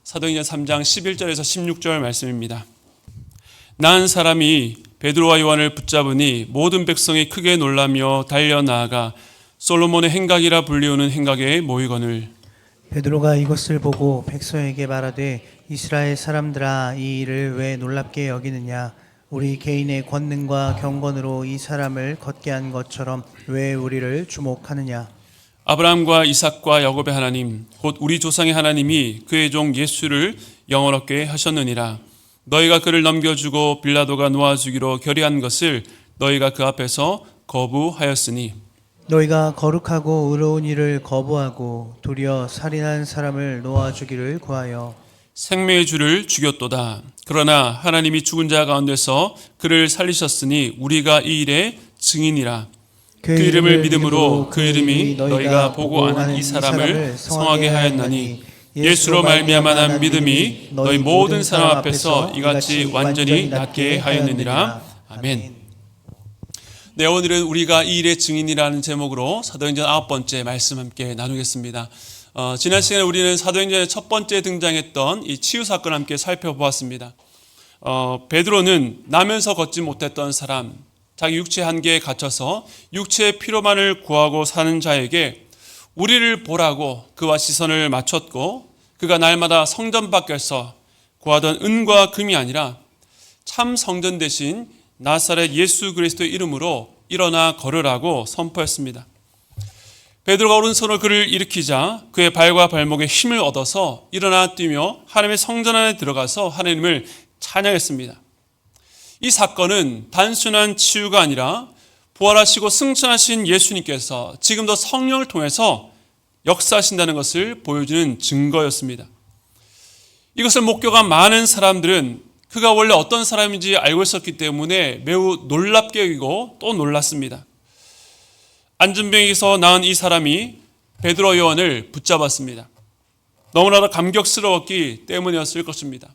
사도행전 3장 11절에서 16절 말씀입니다. 난 사람이 베드로와 요한을 붙잡으니 모든 백성이 크게 놀라며 달려나아가 솔로몬의 행각이라 불리우는 행각에 모이거늘. 베드로가 이것을 보고 백성에게 말하되 이스라엘 사람들아, 이 일을 왜 놀랍게 여기느냐? 우리 개인의 권능과 경건으로 이 사람을 걷게 한 것처럼 왜 우리를 주목하느냐? 아브라함과 이삭과 야곱의 하나님 곧 우리 조상의 하나님이 그의 종 예수를 영원하게 하셨느니라. 너희가 그를 넘겨주고 빌라도가 놓아주기로 결의한 것을 너희가 그 앞에서 거부하였으니 너희가 거룩하고 의로운 일을 거부하고 도리어 살인한 사람을 놓아주기를 구하여 생명의 주를 죽였도다. 그러나 하나님이 죽은 자 가운데서 그를 살리셨으니 우리가 이 일의 증인이라. 그 이름을 믿음으로 그 이름이 너희가 보고 아는 이 사람을 성하게 하였나니 예수로 말미암아 난 믿음이 너희 모든 사람 앞에서 이같이 완전히 낫게 하였느니라. 아멘. 네, 오늘은 우리가 이 일의 증인이라는 제목으로 사도행전 9번째 말씀 함께 나누겠습니다. 지난 시간에 우리는 사도행전의 첫 번째 등장했던 이 치유 사건을 함께 살펴보았습니다. 베드로는 나면서 걷지 못했던 사람, 자기 육체 한계에 갇혀서 육체의 피로만을 구하고 사는 자에게 우리를 보라고 그와 시선을 맞췄고, 그가 날마다 성전 밖에서 구하던 은과 금이 아니라 참 성전 대신 나사렛 예수 그리스도의 이름으로 일어나 걸으라고 선포했습니다. 베드로가 오른손으로 그를 일으키자 그의 발과 발목에 힘을 얻어서 일어나 뛰며 하나님의 성전 안에 들어가서 하나님을 찬양했습니다. 이 사건은 단순한 치유가 아니라 부활하시고 승천하신 예수님께서 지금도 성령을 통해서 역사하신다는 것을 보여주는 증거였습니다. 이것을 목격한 많은 사람들은 그가 원래 어떤 사람인지 알고 있었기 때문에 매우 놀랍게 여기고 또 놀랐습니다. 안전병에서 나은 이 사람이 베드로 요한을 붙잡았습니다. 너무나도 감격스러웠기 때문이었을 것입니다.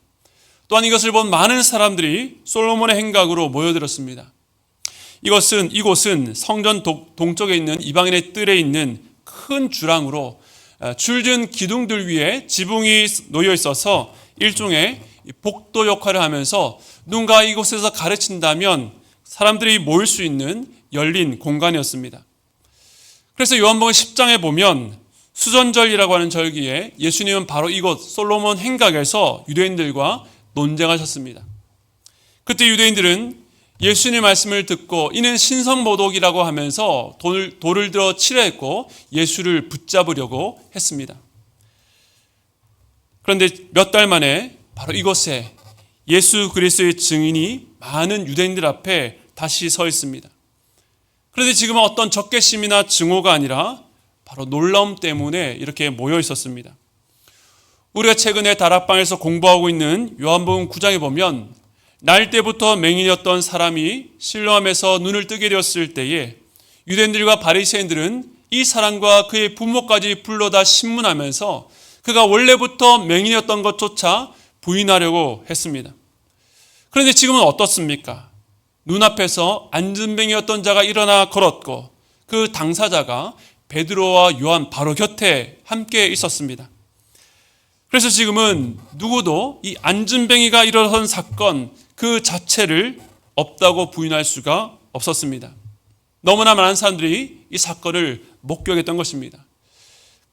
또한 이것을 본 많은 사람들이 솔로몬의 행각으로 모여들었습니다. 이곳은 성전 동쪽에 있는 이방인의 뜰에 있는 큰 주랑으로 줄진 기둥들 위에 지붕이 놓여 있어서 일종의 복도 역할을 하면서 누군가 이곳에서 가르친다면 사람들이 모일 수 있는 열린 공간이었습니다. 그래서 요한복음 10장에 보면 수전절이라고 하는 절기에 예수님은 바로 이곳 솔로몬 행각에서 유대인들과 논쟁하셨습니다. 그때 유대인들은 예수님의 말씀을 듣고 이는 신성모독이라고 하면서 돌을 들어 치려 했고 예수를 붙잡으려고 했습니다. 그런데 몇 달 만에 바로 이곳에 예수 그리스도의 증인이 많은 유대인들 앞에 다시 서 있습니다. 그런데 지금은 어떤 적개심이나 증오가 아니라 바로 놀라움 때문에 이렇게 모여 있었습니다. 우리가 최근에 다락방에서 공부하고 있는 요한복음 9장에 보면 날 때부터 맹인이었던 사람이 실로암에서 눈을 뜨게 되었을 때에 유대인들과 바리새인들은 이 사람과 그의 부모까지 불러다 신문하면서 그가 원래부터 맹인이었던 것조차 부인하려고 했습니다. 그런데 지금은 어떻습니까? 눈앞에서 안전병이었던 자가 일어나 걸었고 그 당사자가 베드로와 요한 바로 곁에 함께 있었습니다. 그래서 지금은 누구도 이 안전병이가 일어선 사건 그 자체를 없다고 부인할 수가 없었습니다. 너무나 많은 사람들이 이 사건을 목격했던 것입니다.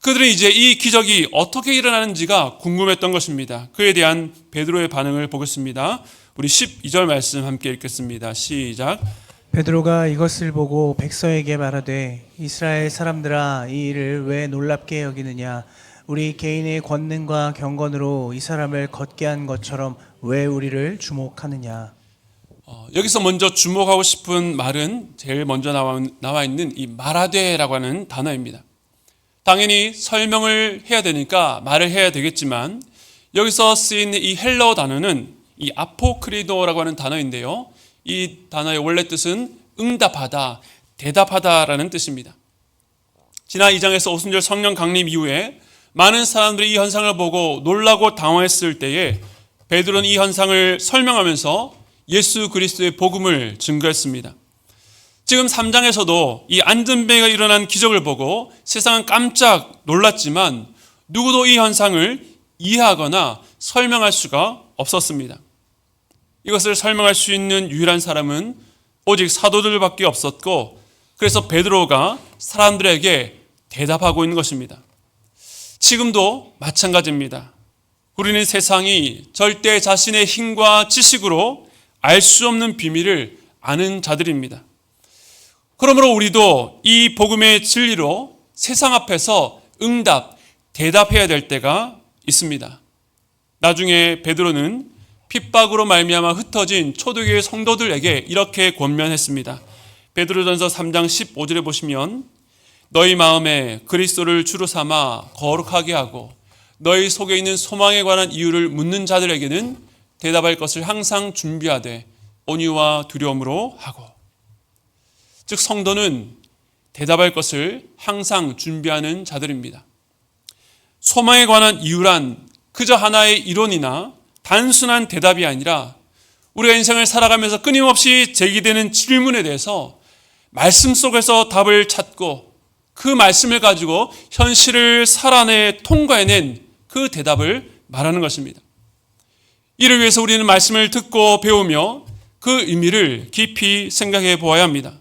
그들은 이제 이 기적이 어떻게 일어나는지가 궁금했던 것입니다. 그에 대한 베드로의 반응을 보겠습니다. 우리 12절 말씀 함께 읽겠습니다. 시작. 베드로가 이것을 보고 백성에게 말하되 이스라엘 사람들아, 이 일을 왜 놀랍게 여기느냐? 우리 개인의 권능과 경건으로 이 사람을 걷게 한 것처럼 왜 우리를 주목하느냐? 여기서 먼저 주목하고 싶은 말은 제일 먼저 나와 있는 이 말하되라고 하는 단어입니다. 당연히 설명을 해야 되니까 말을 해야 되겠지만 여기서 쓰인 이 헬라어 단어는 이 아포크리도라고 하는 단어인데요. 이 단어의 원래 뜻은 응답하다, 대답하다라는 뜻입니다. 지난 2장에서 오순절 성령 강림 이후에 많은 사람들이 이 현상을 보고 놀라고 당황했을 때에 베드로는 이 현상을 설명하면서 예수 그리스도의 복음을 증거했습니다. 지금 3장에서도 이 안전병이가 일어난 기적을 보고 세상은 깜짝 놀랐지만 누구도 이 현상을 이해하거나 설명할 수가 없었습니다. 이것을 설명할 수 있는 유일한 사람은 오직 사도들밖에 없었고, 그래서 베드로가 사람들에게 대답하고 있는 것입니다. 지금도 마찬가지입니다. 우리는 세상이 절대 자신의 힘과 지식으로 알 수 없는 비밀을 아는 자들입니다. 그러므로 우리도 이 복음의 진리로 세상 앞에서 대답해야 될 때가 있습니다. 나중에 베드로는 핍박으로 말미암아 흩어진 초대교회 성도들에게 이렇게 권면했습니다. 베드로전서 3장 15절에 보시면 너희 마음에 그리스도를 주로 삼아 거룩하게 하고 너희 속에 있는 소망에 관한 이유를 묻는 자들에게는 대답할 것을 항상 준비하되 온유와 두려움으로 하고. 즉 성도는 대답할 것을 항상 준비하는 자들입니다. 소망에 관한 이유란 그저 하나의 이론이나 단순한 대답이 아니라 우리가 인생을 살아가면서 끊임없이 제기되는 질문에 대해서 말씀 속에서 답을 찾고 그 말씀을 가지고 현실을 살아내 통과해낸 그 대답을 말하는 것입니다. 이를 위해서 우리는 말씀을 듣고 배우며 그 의미를 깊이 생각해 보아야 합니다.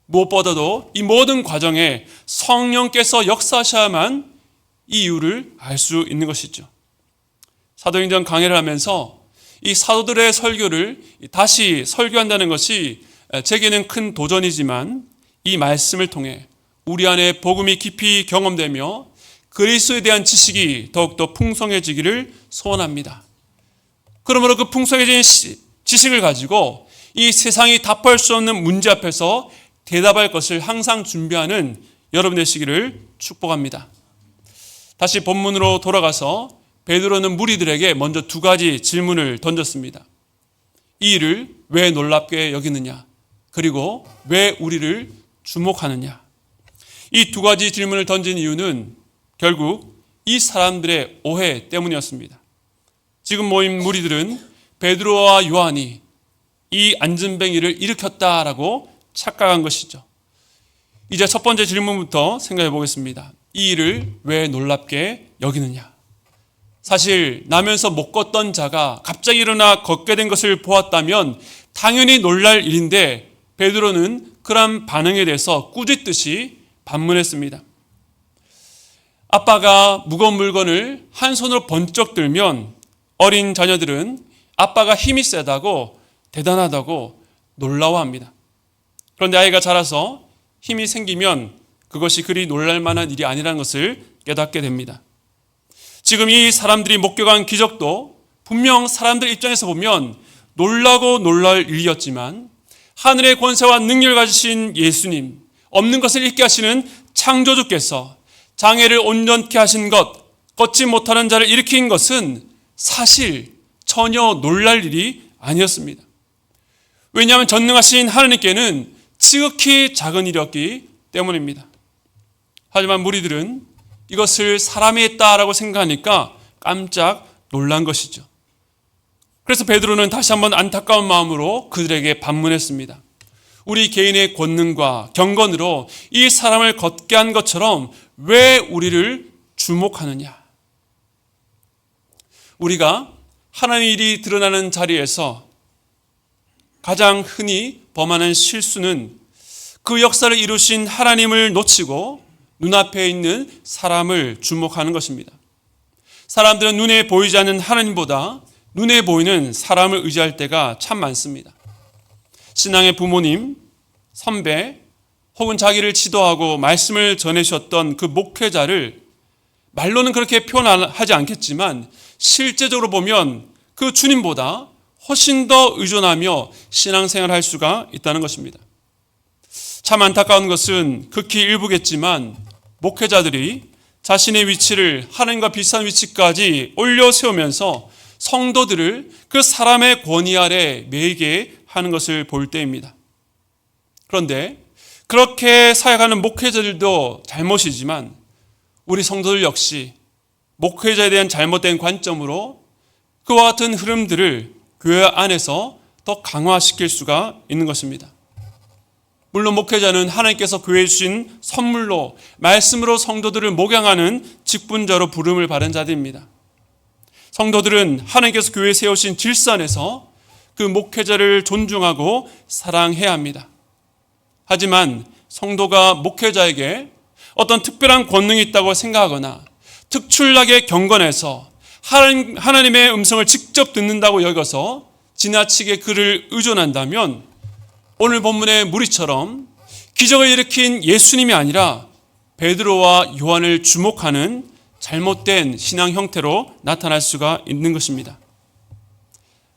무엇보다도 이 모든 과정에 성령께서 역사하셔야만 이 이유를 알 수 있는 것이죠. 사도행전 강해를 하면서 이 사도들의 설교를 다시 설교한다는 것이 제게는 큰 도전이지만 이 말씀을 통해 우리 안에 복음이 깊이 경험되며 그리스도에 대한 지식이 더욱더 풍성해지기를 소원합니다. 그러므로 그 풍성해진 지식을 가지고 이 세상이 답할 수 없는 문제 앞에서 대답할 것을 항상 준비하는 여러분 되시기를 축복합니다. 다시 본문으로 돌아가서 베드로는 무리들에게 먼저 두 가지 질문을 던졌습니다. 이 일을 왜 놀랍게 여기느냐? 그리고 왜 우리를 주목하느냐? 이 두 가지 질문을 던진 이유는 결국 이 사람들의 오해 때문이었습니다. 지금 모인 무리들은 베드로와 요한이 이 안전뱅이를 일으켰다라고 착각한 것이죠. 이제 첫 번째 질문부터 생각해 보겠습니다. 이 일을 왜 놀랍게 여기느냐? 사실 나면서 못 걷던 자가 갑자기 일어나 걷게 된 것을 보았다면 당연히 놀랄 일인데 베드로는 그런 반응에 대해서 꾸짖듯이 반문했습니다. 아빠가 무거운 물건을 한 손으로 번쩍 들면 어린 자녀들은 아빠가 힘이 세다고 대단하다고 놀라워합니다. 그런데 아이가 자라서 힘이 생기면 그것이 그리 놀랄 만한 일이 아니라는 것을 깨닫게 됩니다. 지금 이 사람들이 목격한 기적도 분명 사람들 입장에서 보면 놀라고 놀랄 일이었지만 하늘의 권세와 능력을 가지신 예수님, 없는 것을 있게 하시는 창조주께서 장애를 온전케 하신 것, 걷지 못하는 자를 일으킨 것은 사실 전혀 놀랄 일이 아니었습니다. 왜냐하면 전능하신 하나님께는 지극히 작은 일이었기 때문입니다. 하지만 무리들은 이것을 사람이 했다라고 생각하니까 깜짝 놀란 것이죠. 그래서 베드로는 다시 한번 안타까운 마음으로 그들에게 반문했습니다. 우리 개인의 권능과 경건으로 이 사람을 걷게 한 것처럼 왜 우리를 주목하느냐? 우리가 하나님의 일이 드러나는 자리에서 가장 흔히 범하는 실수는 그 역사를 이루신 하나님을 놓치고 눈앞에 있는 사람을 주목하는 것입니다. 사람들은 눈에 보이지 않는 하나님보다 눈에 보이는 사람을 의지할 때가 참 많습니다. 신앙의 부모님, 선배, 혹은 자기를 지도하고 말씀을 전해주셨던 그 목회자를 말로는 그렇게 표현하지 않겠지만 실제적으로 보면 그 주님보다 훨씬 더 의존하며 신앙생활을 할 수가 있다는 것입니다. 참 안타까운 것은 극히 일부겠지만 목회자들이 자신의 위치를 하나님과 비슷한 위치까지 올려 세우면서 성도들을 그 사람의 권위 아래 매이게 하는 것을 볼 때입니다. 그런데 그렇게 사역하는 목회자들도 잘못이지만 우리 성도들 역시 목회자에 대한 잘못된 관점으로 그와 같은 흐름들을 교회 안에서 더 강화시킬 수가 있는 것입니다. 물론 목회자는 하나님께서 교회에 주신 선물로 말씀으로 성도들을 목양하는 직분자로 부름을 받은 자들입니다. 성도들은 하나님께서 교회에 세우신 질서 안에서 그 목회자를 존중하고 사랑해야 합니다. 하지만 성도가 목회자에게 어떤 특별한 권능이 있다고 생각하거나 특출나게 경건해서 하나님의 음성을 직접 듣는다고 여겨서 지나치게 그를 의존한다면 오늘 본문의 무리처럼 기적을 일으킨 예수님이 아니라 베드로와 요한을 주목하는 잘못된 신앙 형태로 나타날 수가 있는 것입니다.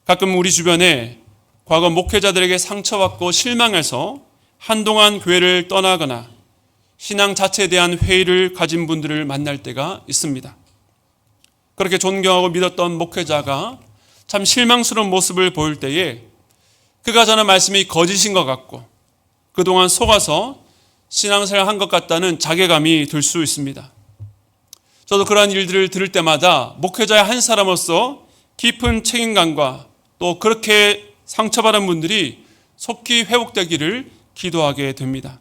가끔 우리 주변에 과거 목회자들에게 상처받고 실망해서 한동안 교회를 떠나거나 신앙 자체에 대한 회의를 가진 분들을 만날 때가 있습니다. 그렇게 존경하고 믿었던 목회자가 참 실망스러운 모습을 보일 때에 그가 전한 말씀이 거짓인 것 같고 그동안 속아서 신앙생활 한 것 같다는 자괴감이 들 수 있습니다. 저도 그러한 일들을 들을 때마다 목회자의 한 사람으로서 깊은 책임감과 또 그렇게 상처받은 분들이 속히 회복되기를 기도하게 됩니다.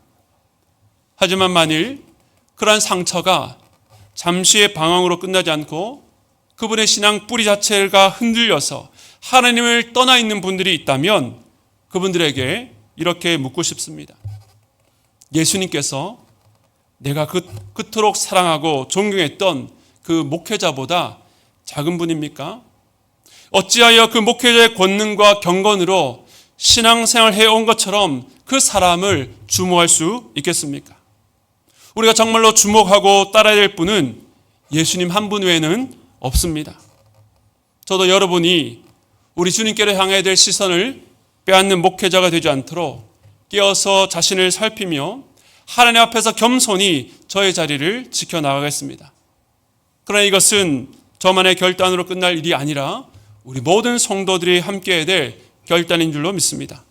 하지만 만일 그러한 상처가 잠시의 방황으로 끝나지 않고 그분의 신앙 뿌리 자체가 흔들려서 하나님을 떠나 있는 분들이 있다면 그분들에게 이렇게 묻고 싶습니다. 예수님께서 내가 그토록 사랑하고 존경했던 그 목회자보다 작은 분입니까? 어찌하여 그 목회자의 권능과 경건으로 신앙생활 해온 것처럼 그 사람을 주목할 수 있겠습니까? 우리가 정말로 주목하고 따라야 될 분은 예수님 한 분 외에는 없습니다. 저도 여러분이 우리 주님께로 향해야 될 시선을 빼앗는 목회자가 되지 않도록 깨어서 자신을 살피며 하나님 앞에서 겸손히 저의 자리를 지켜나가겠습니다. 그러나 이것은 저만의 결단으로 끝날 일이 아니라 우리 모든 성도들이 함께해야 될 결단인 줄로 믿습니다.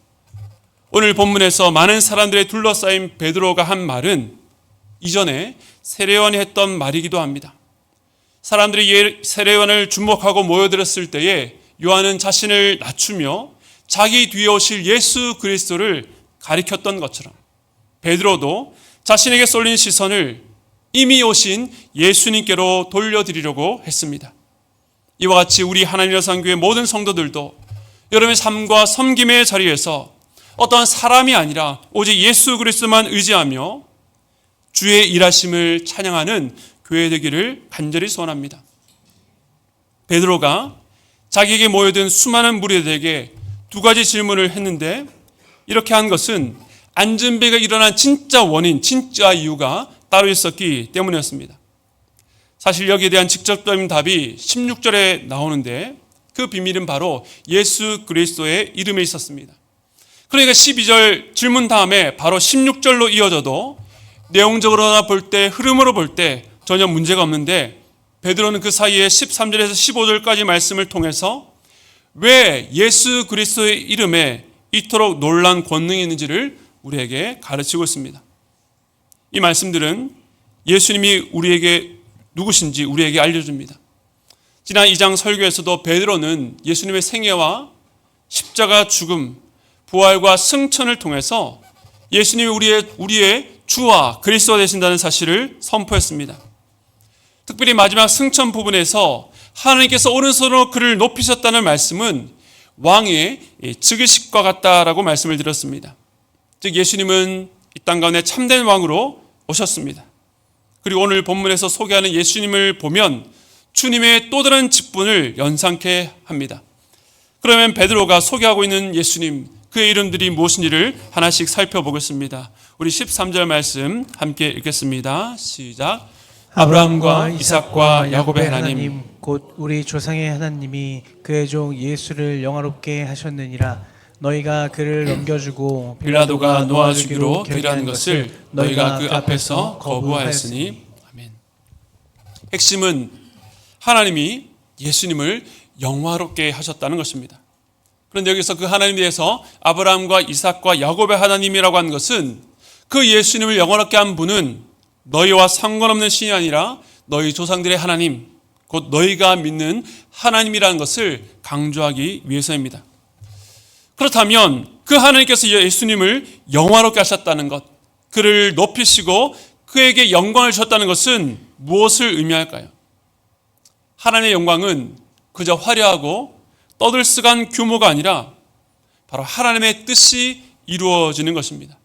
오늘 본문에서 많은 사람들의 둘러싸인 베드로가 한 말은 이전에 세례요한이 했던 말이기도 합니다. 사람들이 세례요한을 주목하고 모여들었을 때에 요한은 자신을 낮추며 자기 뒤에 오실 예수 그리스도를 가리켰던 것처럼 베드로도 자신에게 쏠린 시선을 이미 오신 예수님께로 돌려드리려고 했습니다. 이와 같이 우리 하나님의 선교회 모든 성도들도 여러분의 삶과 섬김의 자리에서 어떠한 사람이 아니라 오직 예수 그리스도만 의지하며 주의 일하심을 찬양하는 교회 되기를 간절히 소원합니다. 베드로가 자기에게 모여든 수많은 무리들에게 두 가지 질문을 했는데 이렇게 한 것은 안전배가 일어난 진짜 원인, 진짜 이유가 따로 있었기 때문이었습니다. 사실 여기에 대한 직접적인 답이 16절에 나오는데 그 비밀은 바로 예수 그리스도의 이름에 있었습니다. 그러니까 12절 질문 다음에 바로 16절로 이어져도 내용적으로 볼 때, 흐름으로 볼 때 전혀 문제가 없는데 베드로는 그 사이에 13절에서 15절까지 말씀을 통해서 왜 예수 그리스도의 이름에 이토록 놀라운 권능이 있는지를 우리에게 가르치고 있습니다. 이 말씀들은 예수님이 우리에게 누구신지 우리에게 알려줍니다. 지난 2장 설교에서도 베드로는 예수님의 생애와 십자가 죽음, 부활과 승천을 통해서 예수님이 우리의 주와 그리스도가 되신다는 사실을 선포했습니다. 특별히 마지막 승천 부분에서 하나님께서 오른손으로 그를 높이셨다는 말씀은 왕의 즉위식과 같다라고 말씀을 드렸습니다. 즉 예수님은 이 땅 가운데 참된 왕으로 오셨습니다. 그리고 오늘 본문에서 소개하는 예수님을 보면 주님의 또 다른 직분을 연상케 합니다. 그러면 베드로가 소개하고 있는 예수님, 그의 이름들이 무엇인지를 하나씩 살펴보겠습니다. 우리 13절 말씀 함께 읽겠습니다. 시작. 아브라함과 이삭과 야곱의 하나님 곧 우리 조상의 하나님이 그의 종 예수를 영화롭게 하셨느니라. 너희가 그를 넘겨주고 빌라도가 놓아주기로 결의한 것을 너희가 그 앞에서 거부하였으니. 아멘. 핵심은 하나님이 예수님을 영화롭게 하셨다는 것입니다. 그런데 여기서 그 하나님에 대해서 아브라함과 이삭과 야곱의 하나님이라고 하는 것은 그 예수님을 영화롭게 한 분은 너희와 상관없는 신이 아니라 너희 조상들의 하나님, 곧 너희가 믿는 하나님이라는 것을 강조하기 위해서입니다. 그렇다면 그 하나님께서 예수님을 영화롭게 하셨다는 것, 그를 높이시고 그에게 영광을 주셨다는 것은 무엇을 의미할까요? 하나님의 영광은 그저 화려하고 떠들썩한 규모가 아니라 바로 하나님의 뜻이 이루어지는 것입니다.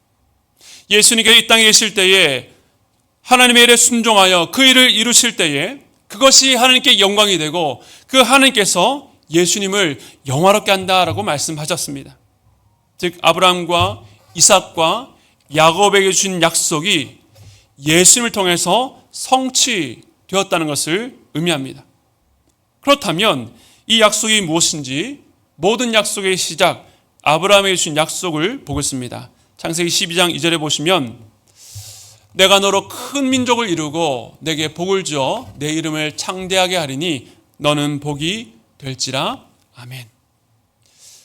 예수님께서 이 땅에 계실 때에 하나님의 일에 순종하여 그 일을 이루실 때에 그것이 하나님께 영광이 되고 그 하나님께서 예수님을 영화롭게 한다라고 말씀하셨습니다. 즉 아브라함과 이삭과 야곱에게 주신 약속이 예수님을 통해서 성취되었다는 것을 의미합니다. 그렇다면 이 약속이 무엇인지 모든 약속의 시작 아브라함에게 주신 약속을 보겠습니다. 창세기 12장 2절에 보시면 내가 너로 큰 민족을 이루고 내게 복을 주어 내 이름을 창대하게 하리니 너는 복이 될지라. 아멘.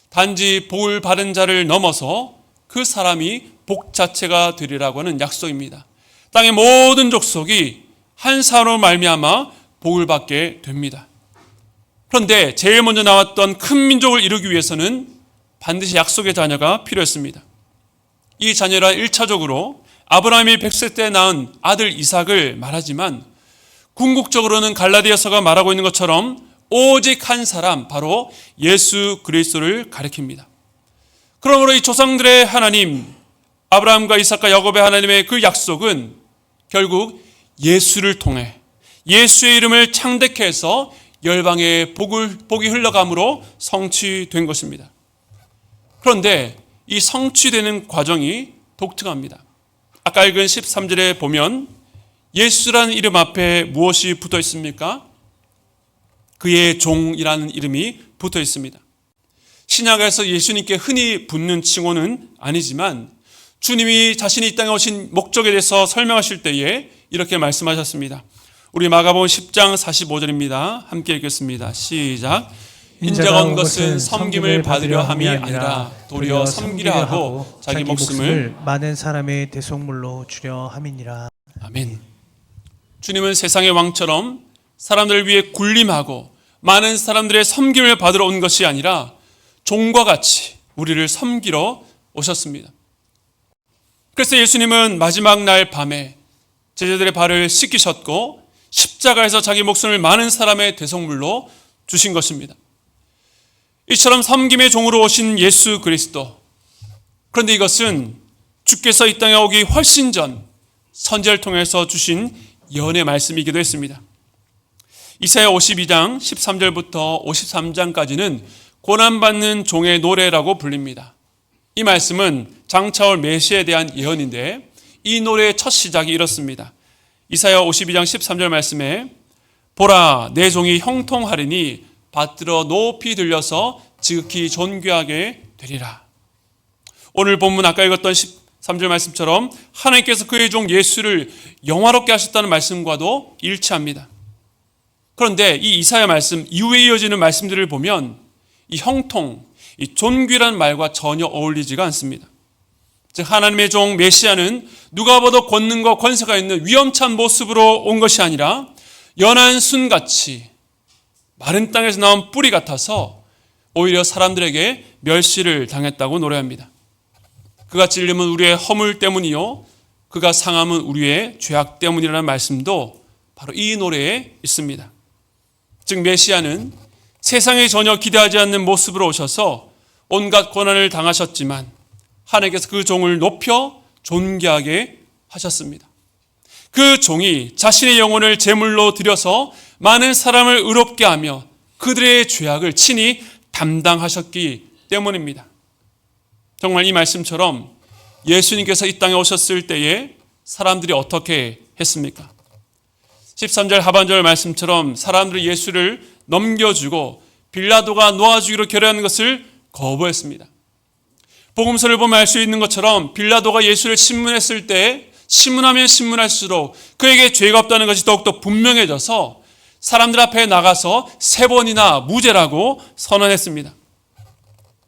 단지 복을 받은 자를 넘어서 그 사람이 복 자체가 되리라고 하는 약속입니다. 땅의 모든 족속이 한 사람으로 말미암아 복을 받게 됩니다. 그런데 제일 먼저 나왔던 큰 민족을 이루기 위해서는 반드시 약속의 자녀가 필요했습니다. 이 자녀라 1차적으로 아브라함이 100세 때 낳은 아들 이삭을 말하지만 궁극적으로는 갈라디아서가 말하고 있는 것처럼 오직 한 사람, 바로 예수 그리스도를 가리킵니다. 그러므로 이 조상들의 하나님, 아브라함과 이삭과 야곱의 하나님의 그 약속은 결국 예수를 통해 예수의 이름을 창대케 해서 열방의 복이 흘러감으로 성취된 것입니다. 그런데 이 성취되는 과정이 독특합니다. 아까 읽은 13절에 보면 예수라는 이름 앞에 무엇이 붙어 있습니까? 그의 종이라는 이름이 붙어 있습니다. 신약에서 예수님께 흔히 붙는 칭호는 아니지만 주님이 자신이 이 땅에 오신 목적에 대해서 설명하실 때에 이렇게 말씀하셨습니다. 우리 마가복음 10장 45절입니다. 함께 읽겠습니다. 시작. 인자가 온 것은 섬김을 받으려 함이 아니라 도리어 섬기려 하고 자기 목숨을 많은 사람의 대속물로 주려 함이니라. 아멘. 주님은 세상의 왕처럼 사람들을 위해 군림하고 많은 사람들의 섬김을 받으러 온 것이 아니라 종과 같이 우리를 섬기러 오셨습니다. 그래서 예수님은 마지막 날 밤에 제자들의 발을 씻기셨고 십자가에서 자기 목숨을 많은 사람의 대속물로 주신 것입니다. 이처럼 섬김의 종으로 오신 예수 그리스도. 그런데 이것은 주께서 이 땅에 오기 훨씬 전 선지자를 통해서 주신 예언의 말씀이기도 했습니다. 이사야 52장 13절부터 53장까지는 고난받는 종의 노래라고 불립니다. 이 말씀은 장차올 메시아에 대한 예언인데 이 노래의 첫 시작이 이렇습니다. 이사야 52장 13절 말씀에 보라 내 종이 형통하리니 받들어 높이 들려서 지극히 존귀하게 되리라. 오늘 본문 아까 읽었던 13절 말씀처럼 하나님께서 그의 종 예수를 영화롭게 하셨다는 말씀과도 일치합니다. 그런데 이 이사야 말씀 이후에 이어지는 말씀들을 보면 이 형통, 이 존귀라는 말과 전혀 어울리지가 않습니다. 즉 하나님의 종 메시아는 누가 봐도 권능과 권세가 있는 위험찬 모습으로 온 것이 아니라 연한 순같이 마른 땅에서 나온 뿌리 같아서 오히려 사람들에게 멸시를 당했다고 노래합니다. 그가 찔림은 우리의 허물 때문이요 그가 상함은 우리의 죄악 때문이라는 말씀도 바로 이 노래에 있습니다. 즉 메시아는 세상에 전혀 기대하지 않는 모습으로 오셔서 온갖 고난을 당하셨지만 하나님께서 그 종을 높여 존귀하게 하셨습니다. 그 종이 자신의 영혼을 제물로 드려서 많은 사람을 의롭게 하며 그들의 죄악을 친히 담당하셨기 때문입니다. 정말 이 말씀처럼 예수님께서 이 땅에 오셨을 때에 사람들이 어떻게 했습니까? 13절 하반절 말씀처럼 사람들이 예수를 넘겨주고 빌라도가 놓아주기로 결의하는 것을 거부했습니다. 복음서를 보면 알 수 있는 것처럼 빌라도가 예수를 신문했을 때 신문하면 신문할수록 그에게 죄가 없다는 것이 더욱더 분명해져서 사람들 앞에 나가서 3번이나 무죄라고 선언했습니다.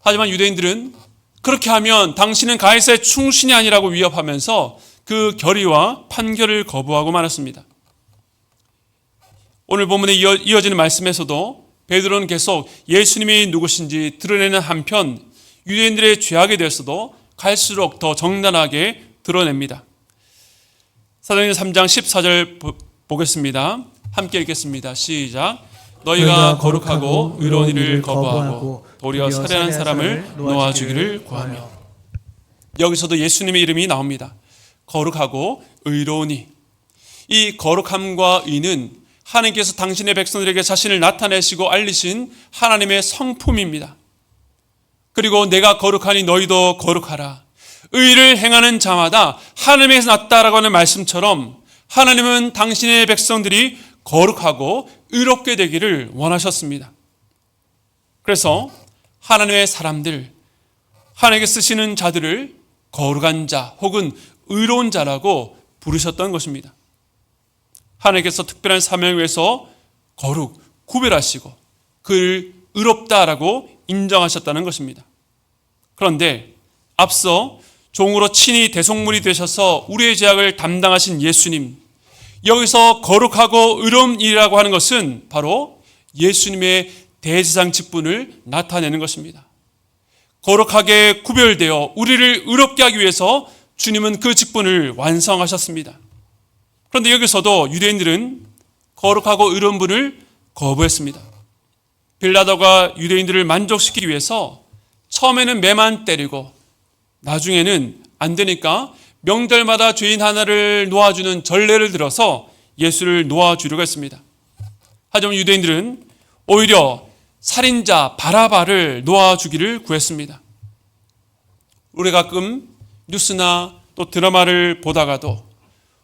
하지만 유대인들은 그렇게 하면 당신은 가이사의 충신이 아니라고 위협하면서 그 결의와 판결을 거부하고 말았습니다. 오늘 본문에 이어지는 말씀에서도 베드로는 계속 예수님이 누구신지 드러내는 한편 유대인들의 죄악에 대해서도 갈수록 더 정당하게 드러냅니다. 사도행전 3장 14절 보겠습니다. 함께 읽겠습니다. 시작. 너희가 거룩하고 의로운 일을 거부하고 도리어 살인한 사람을 놓아주기를 구하며. 여기서도 예수님의 이름이 나옵니다. 거룩하고 의로우니. 이 거룩함과 의는 하나님께서 당신의 백성들에게 자신을 나타내시고 알리신 하나님의 성품입니다. 그리고 내가 거룩하니 너희도 거룩하라. 의를 행하는 자마다 하나님에서 났다라고 하는 말씀처럼 하나님은 당신의 백성들이 거룩하고 의롭게 되기를 원하셨습니다. 그래서 하나님의 사람들, 하나님께 쓰시는 자들을 거룩한 자 혹은 의로운 자라고 부르셨던 것입니다. 하나님께서 특별한 사명을 위해서 거룩, 구별하시고 그를 의롭다라고 인정하셨다는 것입니다. 그런데 앞서 종으로 친히 대속물이 되셔서 우리의 죄악을 담당하신 예수님, 여기서 거룩하고 의로운 일이라고 하는 것은 바로 예수님의 대제사장 직분을 나타내는 것입니다. 거룩하게 구별되어 우리를 의롭게 하기 위해서 주님은 그 직분을 완성하셨습니다. 그런데 여기서도 유대인들은 거룩하고 의로운 분을 거부했습니다. 빌라도가 유대인들을 만족시키기 위해서 처음에는 매만 때리고 나중에는 안 되니까 명절마다 죄인 하나를 놓아주는 전례를 들어서 예수를 놓아주려고 했습니다. 하지만 유대인들은 오히려 살인자 바라바를 놓아주기를 구했습니다. 우리가 가끔 뉴스나 또 드라마를 보다가도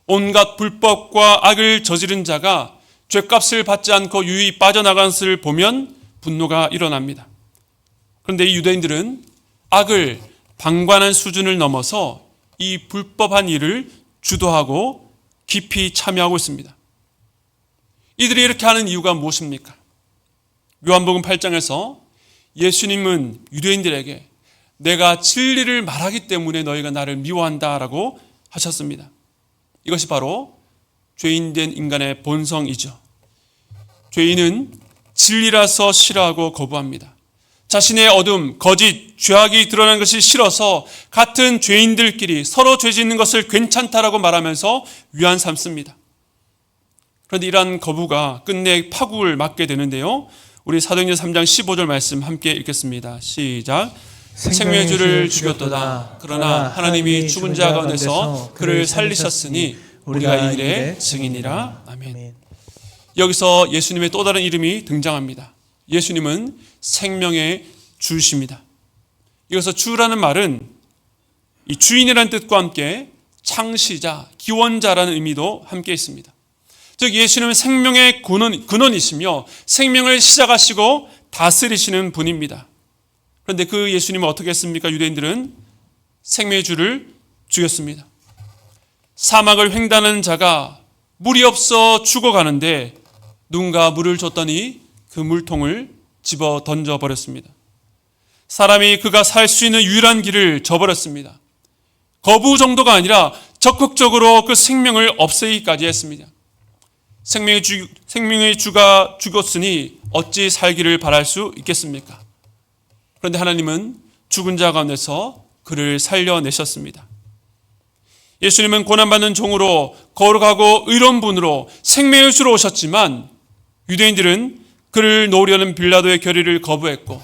온갖 불법과 악을 저지른 자가 죗값을 받지 않고 유유히 빠져나간 것을 보면 분노가 일어납니다. 그런데 이 유대인들은 악을 방관한 수준을 넘어서 이 불법한 일을 주도하고 깊이 참여하고 있습니다. 이들이 이렇게 하는 이유가 무엇입니까? 요한복음 8장에서 예수님은 유대인들에게 내가 진리를 말하기 때문에 너희가 나를 미워한다라고 하셨습니다. 이것이 바로 죄인된 인간의 본성이죠. 죄인은 진리라서 싫어하고 거부합니다. 자신의 어둠, 거짓, 죄악이 드러나는 것이 싫어서 같은 죄인들끼리 서로 죄 짓는 것을 괜찮다라고 말하면서 위안 삼습니다. 그런데 이러한 거부가 끝내 파국을 맞게 되는데요. 우리 사도행전 3장 15절 말씀 함께 읽겠습니다. 시작. 생명의 주를 죽였도다. 그러나 하나님이 죽은 자 가운데서 그를 살리셨으니 우리가 이 일의 증인이라. 아멘. 여기서 예수님의 또 다른 이름이 등장합니다. 예수님은 생명의 주십니다. 여기서 주라는 말은 이 주인이라는 뜻과 함께 창시자, 기원자라는 의미도 함께 있습니다. 즉 예수님은 생명의 근원이시며 생명을 시작하시고 다스리시는 분입니다. 그런데 그 예수님은 어떻게 했습니까? 유대인들은 생명의 주를 죽였습니다. 사막을 횡단하는 자가 물이 없어 죽어가는데 누군가 물을 줬더니 그 물통을 집어 던져버렸습니다. 사람이 그가 살 수 있는 유일한 길을 저버렸습니다. 거부 정도가 아니라 적극적으로 그 생명을 없애기까지 했습니다. 생명의 주가 죽었으니 어찌 살기를 바랄 수 있겠습니까? 그런데 하나님은 죽은 자 가운데서 그를 살려내셨습니다. 예수님은 고난받는 종으로 거룩하고 의로운 분으로 생명의 주로 오셨지만 유대인들은 그를 놓으려는 빌라도의 결의를 거부했고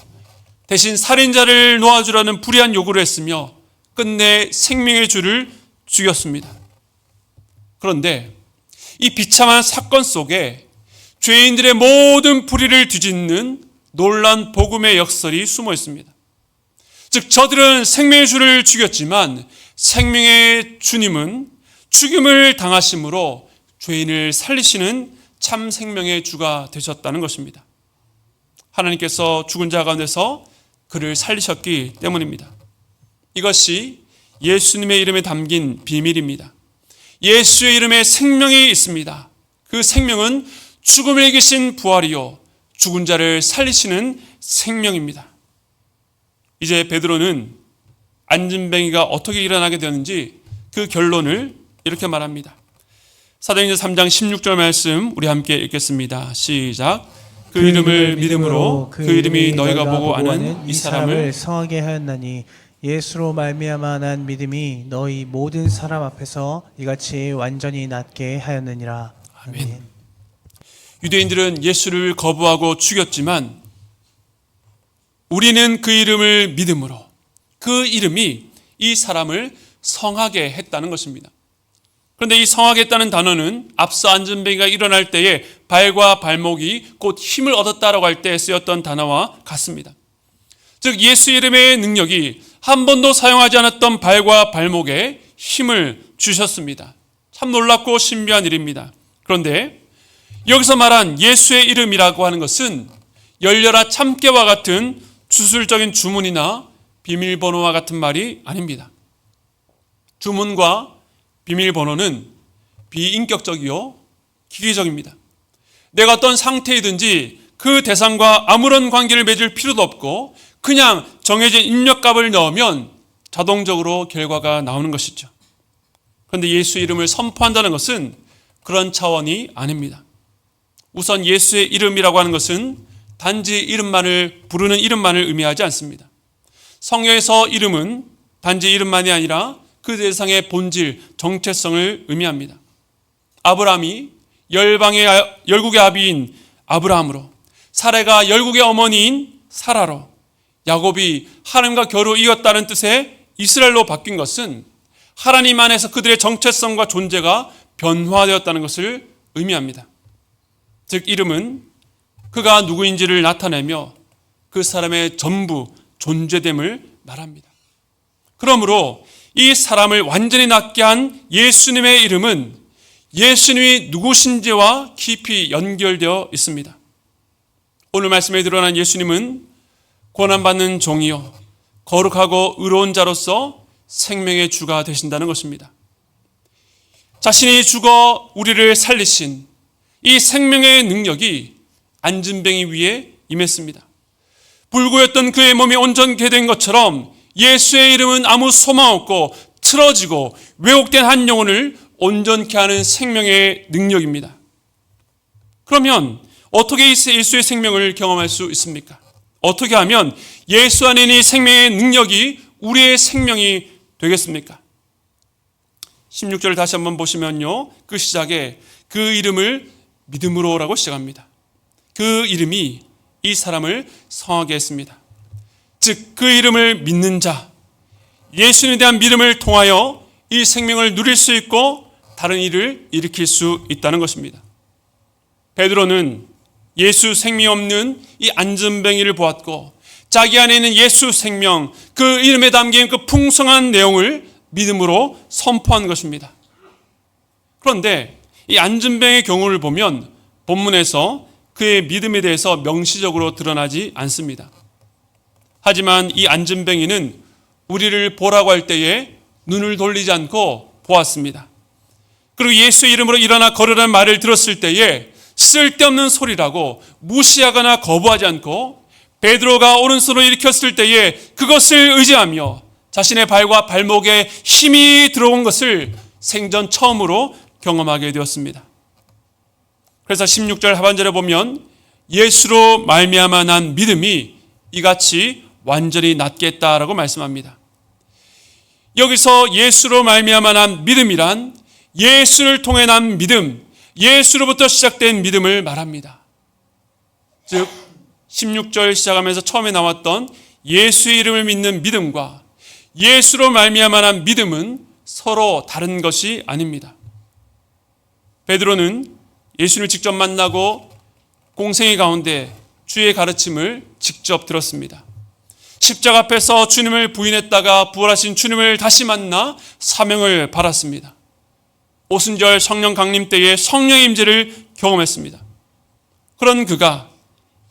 대신 살인자를 놓아주라는 불의한 요구를 했으며 끝내 생명의 주를 죽였습니다. 그런데 이 비참한 사건 속에 죄인들의 모든 불의를 뒤집는 놀라운 복음의 역설이 숨어 있습니다. 즉 저들은 생명의 주를 죽였지만 생명의 주님은 죽임을 당하심으로 죄인을 살리시는 참 생명의 주가 되셨다는 것입니다. 하나님께서 죽은 자 가운데서 그를 살리셨기 때문입니다. 이것이 예수님의 이름에 담긴 비밀입니다. 예수의 이름에 생명이 있습니다. 그 생명은 죽음을 이기신 부활이요 죽은 자를 살리시는 생명입니다. 이제 베드로는 안진뱅이가 어떻게 일어나게 되었는지 그 결론을 이렇게 말합니다. 사도행전 3장 16절 말씀 우리 함께 읽겠습니다. 시작. 그 이름을 믿음으로 그 이름이 너희가 보고 아는 이 사람을 성하게 하였나니 예수로 말미암아 난 믿음이 너희 모든 사람 앞에서 이같이 완전히 낫게 하였느니라. 아멘. 유대인들은 예수를 거부하고 죽였지만 우리는 그 이름을 믿음으로 그 이름이 이 사람을 성하게 했다는 것입니다. 그런데 이 성하게 했다는 단어는 앞서 안전뱅이가 일어날 때에 발과 발목이 곧 힘을 얻었다라고 할 때 쓰였던 단어와 같습니다. 즉 예수 이름의 능력이 한 번도 사용하지 않았던 발과 발목에 힘을 주셨습니다. 참 놀랍고 신비한 일입니다. 그런데 여기서 말한 예수의 이름이라고 하는 것은 열려라 참깨와 같은 주술적인 주문이나 비밀번호와 같은 말이 아닙니다. 주문과 비밀번호는 비인격적이요 기계적입니다. 내가 어떤 상태이든지 그 대상과 아무런 관계를 맺을 필요도 없고 그냥 정해진 입력값을 넣으면 자동적으로 결과가 나오는 것이죠. 그런데 예수 이름을 선포한다는 것은 그런 차원이 아닙니다. 우선 예수의 이름이라고 하는 것은 단지 이름만을 부르는 이름만을 의미하지 않습니다. 성경에서 이름은 단지 이름만이 아니라 그 대상의 본질, 정체성을 의미합니다. 아브라함이 열국의 아비인 아브라함으로, 사레가 열국의 어머니인 사라로, 야곱이 하나님과 겨루 이었다는 뜻의 이스라엘로 바뀐 것은 하나님 안에서 그들의 정체성과 존재가 변화되었다는 것을 의미합니다. 즉 이름은 그가 누구인지를 나타내며 그 사람의 전부 존재됨을 말합니다. 그러므로 이 사람을 완전히 낫게 한 예수님의 이름은 예수님이 누구신지와 깊이 연결되어 있습니다. 오늘 말씀에 드러난 예수님은 고난받는 종이요 거룩하고 의로운 자로서 생명의 주가 되신다는 것입니다. 자신이 죽어 우리를 살리신 이 생명의 능력이 안진뱅이 위에 임했습니다. 불구였던 그의 몸이 온전케 된 것처럼 예수의 이름은 아무 소망 없고 틀어지고 왜곡된 한 영혼을 온전케 하는 생명의 능력입니다. 그러면 어떻게 예수의 생명을 경험할 수 있습니까? 어떻게 하면 예수 안에 있는 이 생명의 능력이 우리의 생명이 되겠습니까? 16절 다시 한번 보시면요. 그 시작에 그 이름을 믿음으로라고 시작합니다. 그 이름이 이 사람을 성하게 했습니다. 즉 그 이름을 믿는 자, 예수님에 대한 믿음을 통하여 이 생명을 누릴 수 있고 다른 일을 일으킬 수 있다는 것입니다. 베드로는 예수 생명이 없는 이 안전뱅이를 보았고 자기 안에 있는 예수 생명, 그 이름에 담긴 그 풍성한 내용을 믿음으로 선포한 것입니다. 그런데 이 안전뱅이의 경우를 보면 본문에서 그의 믿음에 대해서 명시적으로 드러나지 않습니다. 하지만 이 안전뱅이는 우리를 보라고 할 때에 눈을 돌리지 않고 보았습니다. 그리고 예수의 이름으로 일어나 걸으라는 말을 들었을 때에 쓸데없는 소리라고 무시하거나 거부하지 않고 베드로가 오른손으로 일으켰을 때에 그것을 의지하며 자신의 발과 발목에 힘이 들어온 것을 생전 처음으로 경험하게 되었습니다. 그래서 16절 하반절에 보면 예수로 말미암아 난 믿음이 이같이 완전히 낫겠다라고 말씀합니다. 여기서 예수로 말미암아 난 믿음이란 예수를 통해 난 믿음, 예수로부터 시작된 믿음을 말합니다. 즉 16절 시작하면서 처음에 나왔던 예수의 이름을 믿는 믿음과 예수로 말미암아 난 믿음은 서로 다른 것이 아닙니다. 베드로는 예수를 직접 만나고 공생의 가운데 주의 가르침을 직접 들었습니다. 십자가 앞에서 주님을 부인했다가 부활하신 주님을 다시 만나 사명을 받았습니다. 오순절 성령 강림 때에 성령의 임재를 경험했습니다. 그런 그가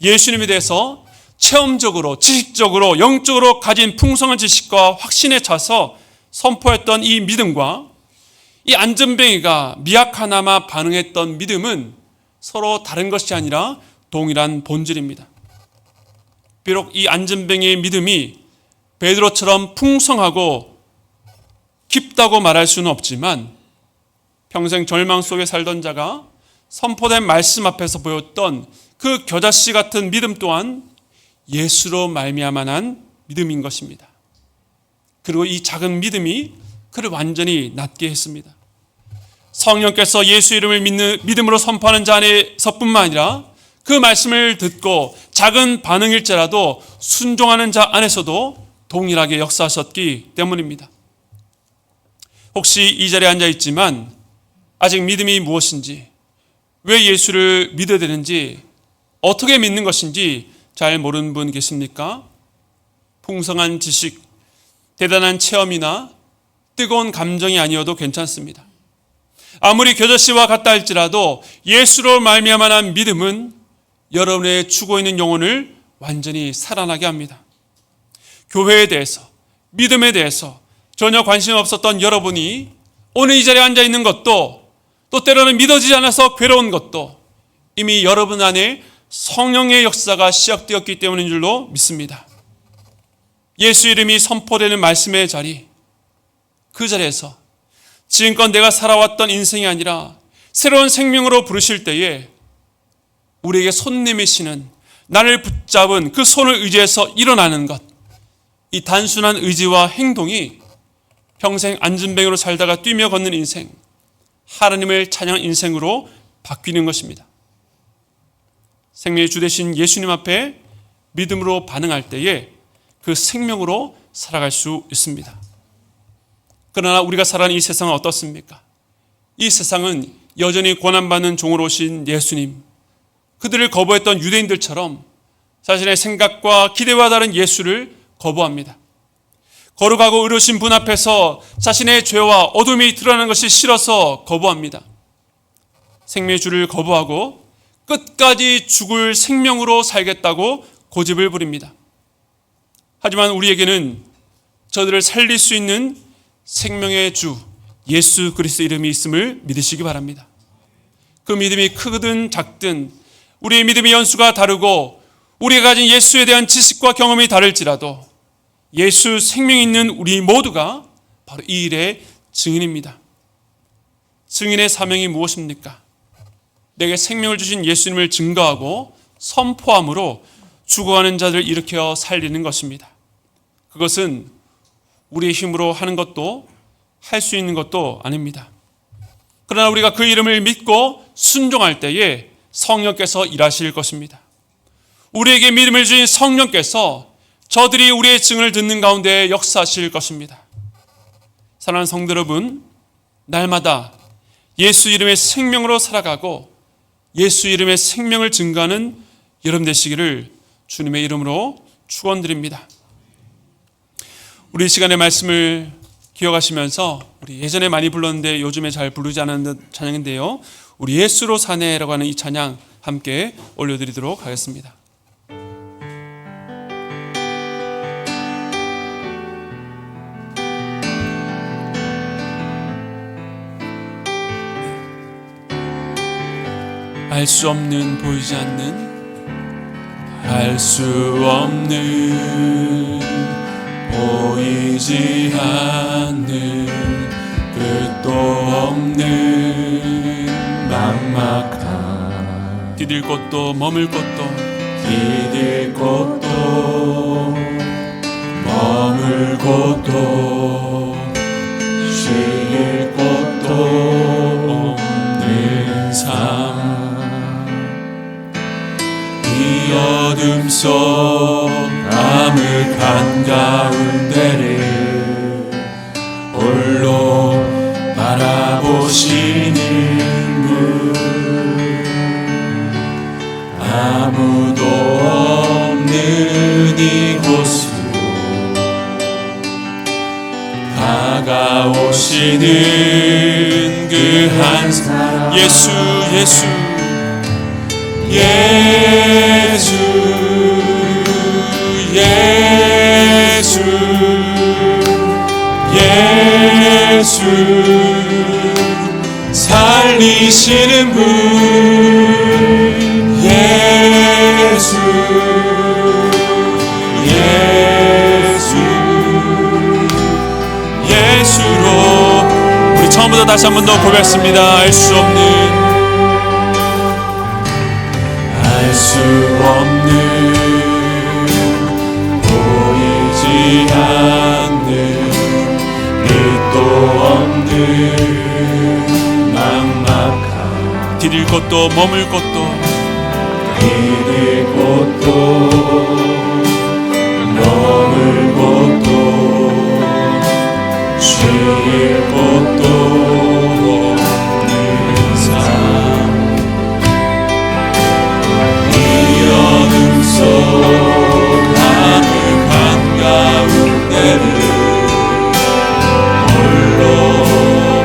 예수님에 대해서 체험적으로, 지식적으로, 영적으로 가진 풍성한 지식과 확신에 차서 선포했던 이 믿음과 이 안전뱅이가 미약하나마 반응했던 믿음은 서로 다른 것이 아니라 동일한 본질입니다. 비록 이 안전뱅이의 믿음이 베드로처럼 풍성하고 깊다고 말할 수는 없지만 평생 절망 속에 살던 자가 선포된 말씀 앞에서 보였던 그 겨자씨 같은 믿음 또한 예수로 말미암아 난 믿음인 것입니다. 그리고 이 작은 믿음이 그를 완전히 낫게 했습니다. 성령께서 예수 이름을 믿음으로 선포하는 자 안에서뿐만 아니라 그 말씀을 듣고 작은 반응일지라도 순종하는 자 안에서도 동일하게 역사하셨기 때문입니다. 혹시 이 자리에 앉아 있지만 아직 믿음이 무엇인지, 왜 예수를 믿어야 되는지, 어떻게 믿는 것인지 잘 모르는 분 계십니까? 풍성한 지식, 대단한 체험이나 뜨거운 감정이 아니어도 괜찮습니다. 아무리 겨자씨와 같다 할지라도 예수로 말미암아 믿음은 여러분의 죽어 있는 영혼을 완전히 살아나게 합니다. 교회에 대해서, 믿음에 대해서 전혀 관심 없었던 여러분이 오늘 이 자리에 앉아 있는 것도, 또 때로는 믿어지지 않아서 괴로운 것도 이미 여러분 안에 성령의 역사가 시작되었기 때문인 줄로 믿습니다. 예수 이름이 선포되는 말씀의 자리, 그 자리에서 지금껏 내가 살아왔던 인생이 아니라 새로운 생명으로 부르실 때에 우리에게 손 내미시는, 나를 붙잡은 그 손을 의지해서 일어나는 것, 이 단순한 의지와 행동이 평생 안전뱅이로 살다가 뛰며 걷는 인생, 하나님을 찬양하는 인생으로 바뀌는 것입니다. 생명의 주 되신 예수님 앞에 믿음으로 반응할 때에 그 생명으로 살아갈 수 있습니다. 그러나 우리가 살아가는 이 세상은 어떻습니까? 이 세상은 여전히 고난받는 종으로 오신 예수님, 그들을 거부했던 유대인들처럼 자신의 생각과 기대와 다른 예수를 거부합니다. 거룩하고 의로우신 분 앞에서 자신의 죄와 어둠이 드러나는 것이 싫어서 거부합니다. 생명의 주를 거부하고 끝까지 죽을 생명으로 살겠다고 고집을 부립니다. 하지만 우리에게는 저들을 살릴 수 있는 생명의 주 예수 그리스도 이름이 있음을 믿으시기 바랍니다. 그 믿음이 크든 작든, 우리의 믿음의 연수가 다르고 우리가 가진 예수에 대한 지식과 경험이 다를지라도 예수 생명이 있는 우리 모두가 바로 이 일의 증인입니다. 증인의 사명이 무엇입니까? 내게 생명을 주신 예수님을 증거하고 선포함으로 죽어가는 자들을 일으켜 살리는 것입니다. 그것은 우리의 힘으로 하는 것도 할 수 있는 것도 아닙니다. 그러나 우리가 그 이름을 믿고 순종할 때에 성령께서 일하실 것입니다. 우리에게 믿음을 주신 성령께서 저들이 우리의 증언을 듣는 가운데 역사하실 것입니다. 사랑하는 성도 여러분, 날마다 예수 이름의 생명으로 살아가고 예수 이름의 생명을 증거하는 여러분 되시기를 주님의 이름으로 축원드립니다. 우리 시간의 말씀을 기억하시면서 우리 예전에 많이 불렀는데 요즘에 잘 부르지 않는 찬양인데요, 우리 예수로 사네라고 하는 이 찬양 함께 올려드리도록 하겠습니다. 알 수 없는, 보이지 않는, 알 수 없는, 보이지 않는, 끝도 없는 막막한, 디딜 곳도 머물 곳도, 디딜 곳도 머물 곳도, 쉴 곳도 없는 삶, 이 어둠 속 암흑 한가운데를 홀로 바라보시는 분, 아무도 없는 이곳으로 다가오시는 그 한 사람, 예수 예수 예수 예수 예수 살리시는 분, 예수 예수 예수로 우리 처음부터 다시 한 번 더 고백했습니다. 알 수 없는, 알 수 없는, 보이지 않는, 끝도 없는 디딜 곳도 머물 곳도 디딜 곳도 머물 곳도 쉴 곳도 없는 삶 이 어둠 속 가득한 가운데를 홀로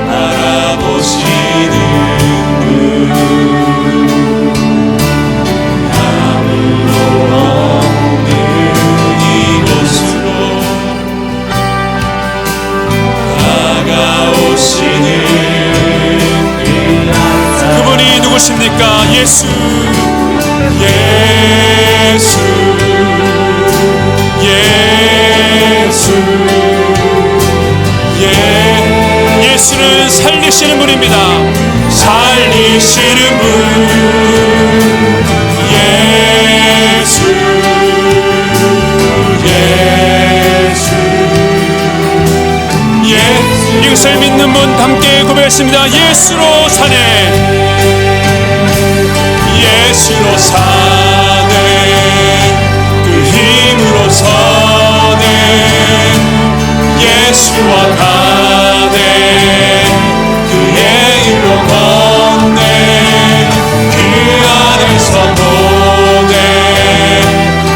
바라보시는 분 아무도 없는 이곳으로 다가오시는 그분이 누구십니까? 예수 예수 예수 예수는 살리시는 분입니다. 살리시는 분 예수 예수 예수 이것을 믿는 분 함께 고백했습니다. 예수로 사네 예수로 사네 그 힘으로 서네 예수와 가네 그의 일로 걷네 그 안에서 보네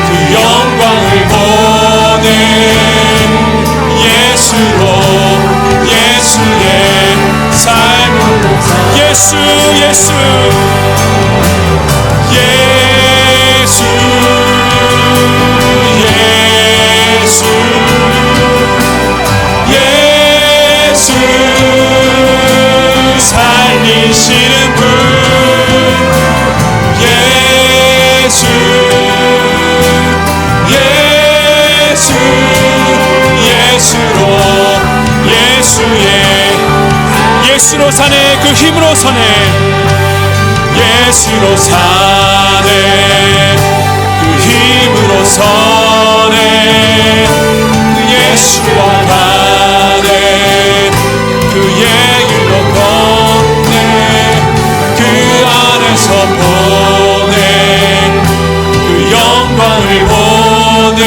그 영광을 보네 예수로 예수의 삶으로 예수 예수 예수 예수 예수 살리시는 분 예수 예수 예수로 예수로 사네 그 힘으로 서네 예수로 사네 그 힘으로 서네 예수와 가네 그의 길로 걷네 그 안에서 보네 그 영광을 보네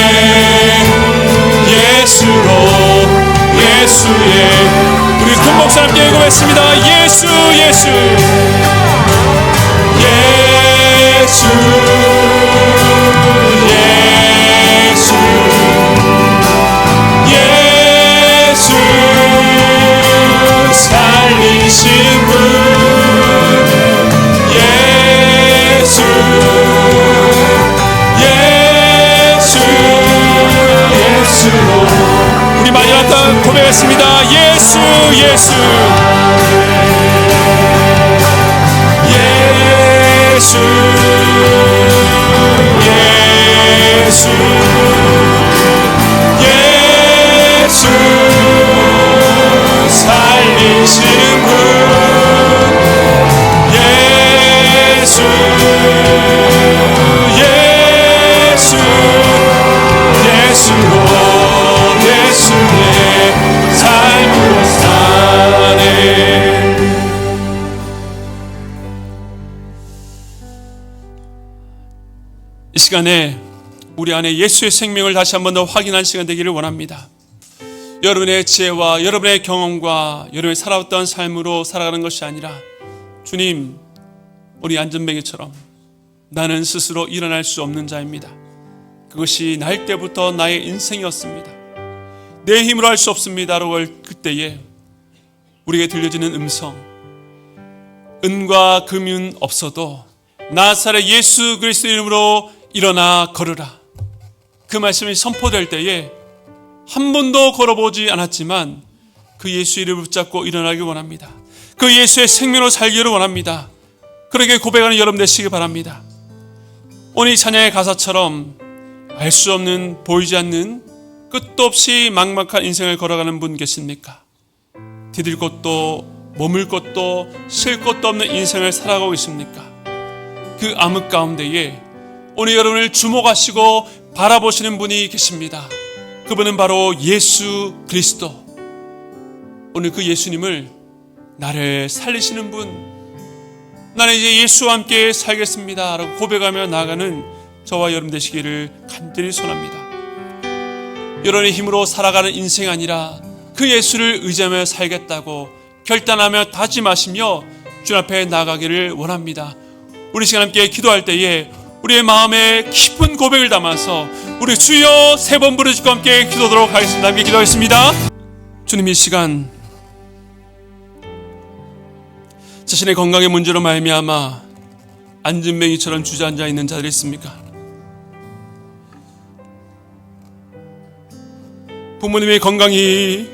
예수로 예수의 우리 큰 목사 함께 고백했습니다. 예수 예수 예수 예수 예수 살리시는 분 예수 예수 예수로 우리 마지막 고백했습니다. 예수 예수 예수 예수 예수 살리시는 분 예수 예수 예수로 예수의 삶으로 사네 이 시간에 우리 안에 예수의 생명을 다시 한 번 더 확인한 시간 되기를 원합니다. 여러분의 지혜와 여러분의 경험과 여러분이 살아왔던 삶으로 살아가는 것이 아니라 주님 우리 안전뱅이처럼 나는 스스로 일어날 수 없는 자입니다. 그것이 날 때부터 나의 인생이었습니다. 내 힘으로 할 수 없습니다라고 할 그때에 우리에게 들려지는 음성 은과 금은 없어도 나사렛 예수 그리스도 이름으로 일어나 걸으라. 그 말씀이 선포될 때에 한 번도 걸어보지 않았지만 그 예수 이름을 붙잡고 일어나길 원합니다. 그 예수의 생명으로 살기를 원합니다. 그렇게 고백하는 여러분 되시기 바랍니다. 오늘 이 찬양의 가사처럼 알 수 없는 보이지 않는 끝도 없이 막막한 인생을 걸어가는 분 계십니까? 디딜 곳도 머물 곳도 쉴 곳도 없는 인생을 살아가고 있습니까? 그 암흑 가운데에 오늘 여러분을 주목하시고 바라보시는 분이 계십니다. 그분은 바로 예수 그리스도. 오늘 그 예수님을 나를 살리시는 분, 나는 이제 예수와 함께 살겠습니다 라고 고백하며 나아가는 저와 여러분 되시기를 간절히 소원합니다. 여러분의 힘으로 살아가는 인생이 아니라 그 예수를 의지하며 살겠다고 결단하며 다짐하시며 주 앞에 나가기를 원합니다. 우리 시간 함께 기도할 때에 우리의 마음에 깊은 고백을 담아서 우리 주여 3번 부르짖고 함께 기도하도록 하겠습니다. 함께 기도하겠습니다. 주님, 이 시간 자신의 건강의 문제로 말미암아 안진뱅이처럼 주저앉아 있는 자들이 있습니까? 부모님의 건강이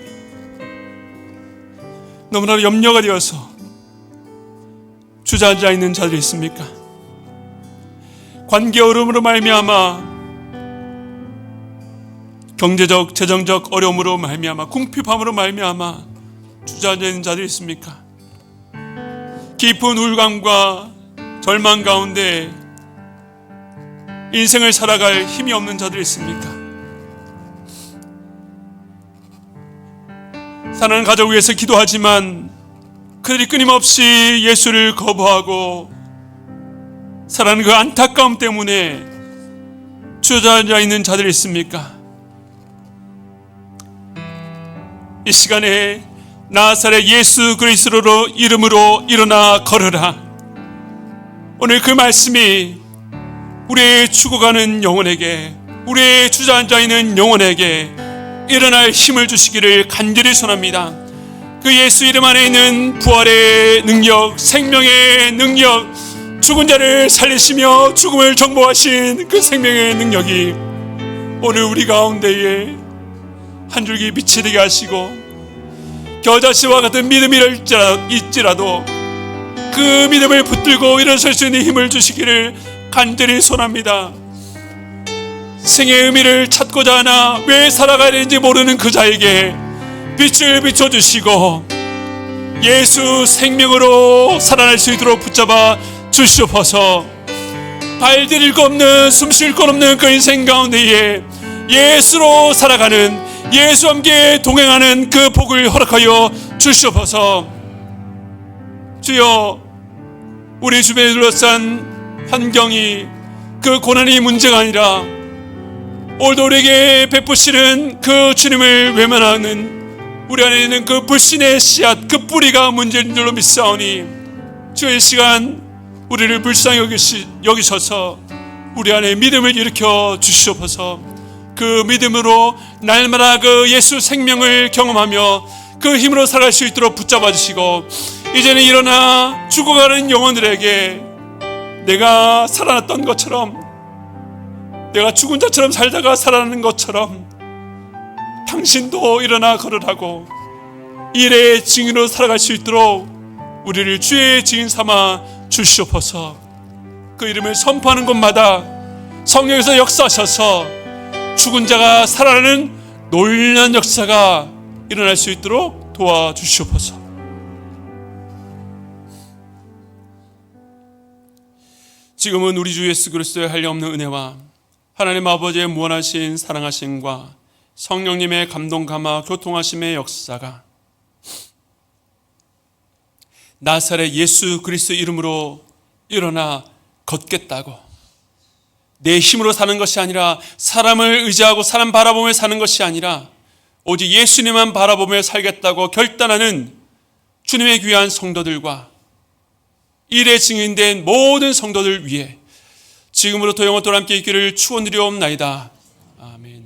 너무나 염려가 되어서 주저앉아 있는 자들이 있습니까? 관계 어려움으로 말미암아 경제적, 재정적 어려움으로 말미암아 궁핍함으로 말미암아 주저앉아 있는 자들이 있습니까? 깊은 우울감과 절망 가운데 인생을 살아갈 힘이 없는 자들이 있습니까? 사랑하는 가족 위해서 기도하지만 그들이 끊임없이 예수를 거부하고 살아가는 그 안타까움 때문에 주저앉아 있는 자들이 있습니까? 이 시간에 나사렛 예수 그리스도로 이름으로 일어나 걸으라. 오늘 그 말씀이 우리의 죽어가는 영혼에게, 우리의 주저앉아 있는 영혼에게 일어날 힘을 주시기를 간절히 소원합니다. 그 예수 이름 안에 있는 부활의 능력, 생명의 능력, 죽은 자를 살리시며 죽음을 정복하신 그 생명의 능력이 오늘 우리 가운데에 한 줄기 빛이 되게 하시고 겨자씨와 같은 믿음이 있지라도 그 믿음을 붙들고 일어설 수 있는 힘을 주시기를 간절히 소원합니다. 생의 의미를 찾고자 하나 왜 살아가야 되는지 모르는 그 자에게 빛을 비춰주시고 예수 생명으로 살아날 수 있도록 붙잡아 주시옵소서. 발 디딜 것 없는, 숨 쉴 것 없는 그 인생 가운데에 예수로 살아가는, 예수와 함께 동행하는 그 복을 허락하여 주시옵소서. 주여, 우리 주변에 둘러싼 환경이 그 고난이 문제가 아니라 오늘도 우리에게 베푸시는 그 주님을 외면하는 우리 안에 있는 그 불신의 씨앗, 그 뿌리가 문제인 줄로 믿사오니 주의 시간 우리를 불쌍히 여기셔서 우리 안에 믿음을 일으켜 주시옵소서. 그 믿음으로 날마다 그 예수 생명을 경험하며 그 힘으로 살아갈 수 있도록 붙잡아 주시고 이제는 일어나 죽어가는 영혼들에게 내가 살아났던 것처럼, 내가 죽은 자처럼 살다가 살아나는 것처럼 당신도 일어나 걸으라고 일의 증인으로 살아갈 수 있도록 우리를 주의 증인 삼아 주시옵소서. 그 이름을 선포하는 곳마다 성령에서 역사하셔서 죽은 자가 살아나는 놀라운 역사가 일어날 수 있도록 도와주시옵소서. 지금은 우리 주 예수 그리스도의 한량없는 은혜와 하나님 아버지의 무한하신 사랑하심과 성령님의 감동 감화 교통하심의 역사가 나사렛 예수 그리스도 이름으로 일어나 걷겠다고, 내 힘으로 사는 것이 아니라 사람을 의지하고 사람 바라보며 사는 것이 아니라 오직 예수님만 바라보며 살겠다고 결단하는 주님의 귀한 성도들과 일에 증인된 모든 성도들 위해 지금으로부터 영원토록 함께 있기를 축원드리옵나이다. 아멘.